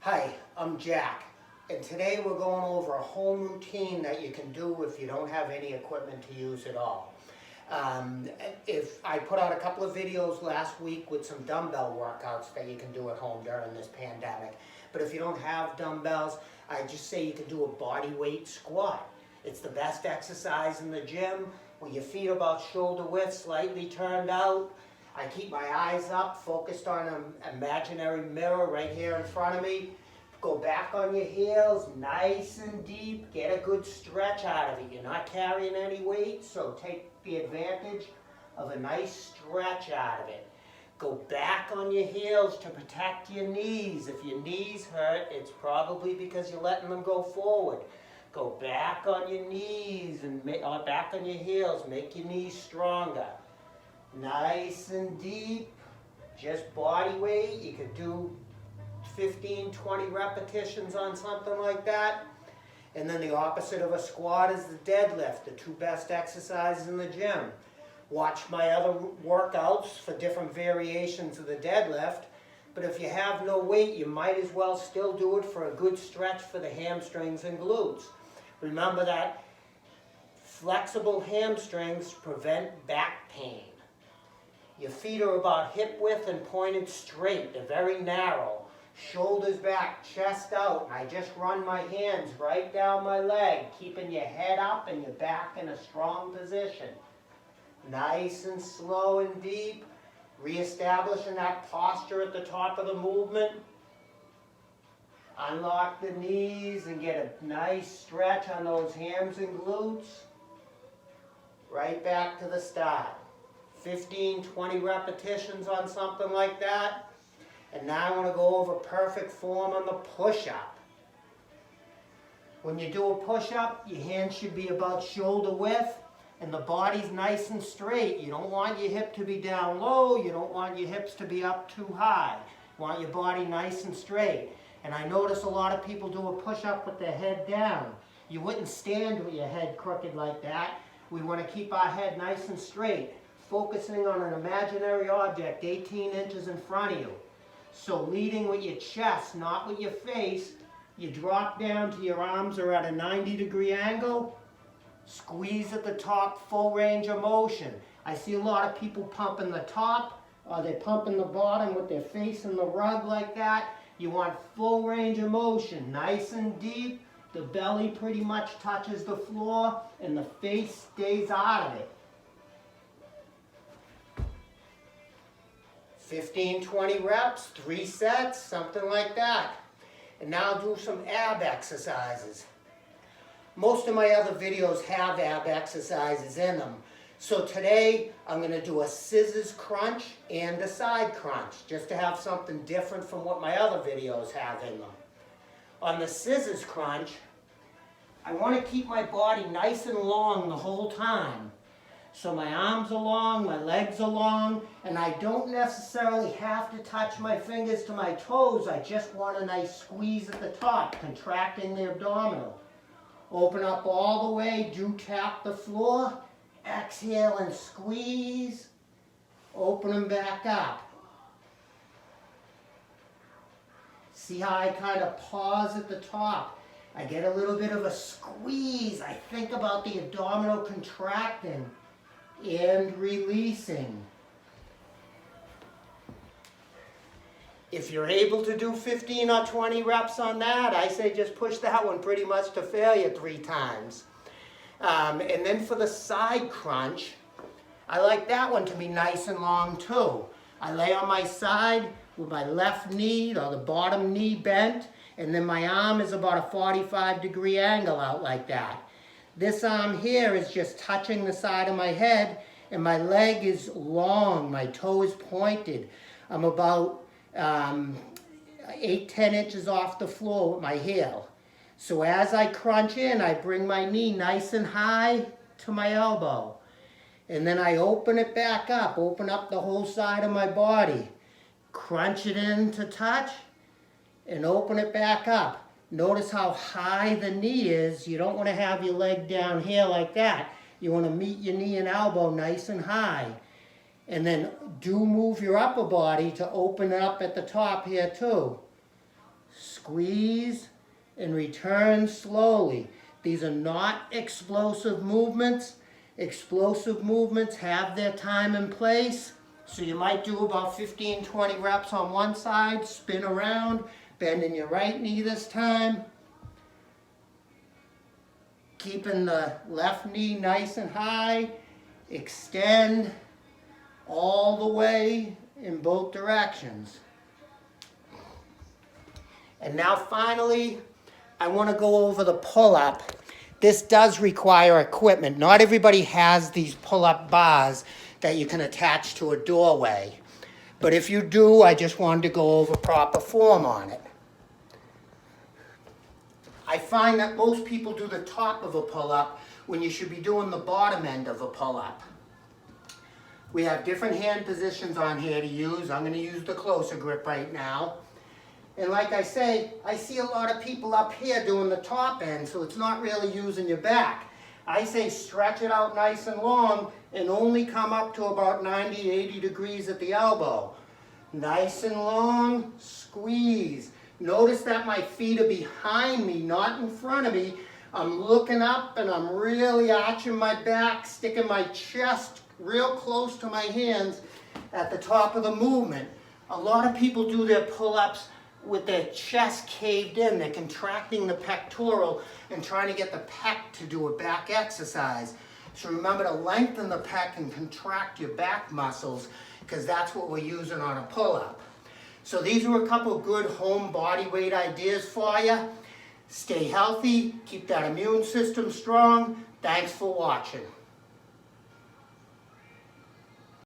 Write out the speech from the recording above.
Hi, I'm Jack, and today we're going over a home routine that you can do if you don't have any equipment to use at all. If I put out a couple of videos last week with some dumbbell workouts that you can do at home during this pandemic, but if you don't have dumbbells, I just say you can do a body weight squat. It's the best exercise in the gym, with your feet about shoulder width, slightly turned out. I keep my eyes up, focused on an imaginary mirror right here in front of me. Go back on your heels, nice and deep. Get a good stretch out of it. You're not carrying any weight, so take the advantage of a nice stretch out of it. Go back on your heels to protect your knees. If your knees hurt, it's probably because you're letting them go forward. Go back on your knees and back on your heels. Make your knees stronger. Nice and deep, just body weight. You could do 15, 20 repetitions on something like that. And then the opposite of a squat is the deadlift, the two best exercises in the gym. Watch my other workouts for different variations of the deadlift. But if you have no weight, you might as well still do it for a good stretch for the hamstrings and glutes. Remember that flexible hamstrings prevent back pain. Your feet are about hip width and pointed straight. They're very narrow. Shoulders back, chest out. And I just run my hands right down my leg, keeping your head up and your back in a strong position. Nice and slow and deep. Reestablishing that posture at the top of the movement. Unlock the knees and get a nice stretch on those hams and glutes. Right back to the start. 15, 20 repetitions on something like that. And now I want to go over perfect form on the push-up. When you do a push-up, your hands should be about shoulder width and the body's nice and straight. You don't want your hip to be down low. You don't want your hips to be up too high. You want your body nice and straight. And I notice a lot of people do a push-up with their head down. You wouldn't stand with your head crooked like that. We want to keep our head nice and straight, focusing on an imaginary object 18 inches in front of you. So leading with your chest, not with your face, you drop down to your arms are at a 90-degree angle. Squeeze at the top, full range of motion. I see a lot of people pumping the top, or they're pumping the bottom with their face in the rug like that. You want full range of motion, nice and deep. The belly pretty much touches the floor, and the face stays out of it. 15, 20 reps, 3 sets, something like that. And now do some ab exercises. Most of my other videos have ab exercises in them. So today I'm going to do a scissors crunch and a side crunch, just to have something different from what my other videos have in them. On the scissors crunch, I want to keep my body nice and long the whole time. So my arms are long, my legs are long, and I don't necessarily have to touch my fingers to my toes. I just want a nice squeeze at the top, contracting the abdominal. Open up all the way, do tap the floor, exhale and squeeze, open them back up. See how I kind of pause at the top? I get a little bit of a squeeze. I think about the abdominal contracting and releasing. If you're able to do 15 or 20 reps on that, I say just push that one pretty much to failure 3 times. And then for the side crunch, I like that one to be nice and long too. I lay on my side with my left knee or the bottom knee bent, and then my arm is about a 45-degree angle out like that. This arm here is just touching the side of my head, and my leg is long, my toe is pointed. I'm about 8-10 inches off the floor with my heel. So as I crunch in, I bring my knee nice and high to my elbow. And then I open it back up, open up the whole side of my body. Crunch it in to touch, and open it back up. Notice how high the knee is. You don't want to have your leg down here like that. You want to meet your knee and elbow nice and high. And then do move your upper body to open it up at the top here too. squeeze, and return slowly. These are not explosive movements. Explosive movements have their time and place. So you might do about 15, 20 reps on one side, spin around, bending your right knee this time. Keeping the left knee nice and high. Extend all the way in both directions. And now finally, I want to go over the pull-up. This does require equipment. Not everybody has these pull-up bars that you can attach to a doorway. But if you do, I just wanted to go over proper form on it. I find that most people do the top of a pull-up when you should be doing the bottom end of a pull-up. We have different hand positions on here to use. I'm going to use the closer grip right now. And like I say, I see a lot of people up here doing the top end, so it's not really using your back. I say stretch it out nice and long and only come up to about 90, 80 degrees at the elbow. Nice and long, squeeze. Notice that my feet are behind me, not in front of me. I'm looking up and I'm really arching my back, sticking my chest real close to my hands at the top of the movement. A lot of people do their pull-ups with their chest caved in. They're contracting the pectoral and trying to get the pec to do a back exercise. So remember to lengthen the pec and contract your back muscles, because that's what we're using on a pull-up. So these were a couple good home body weight ideas for you. Stay healthy, keep that immune system strong. Thanks for watching.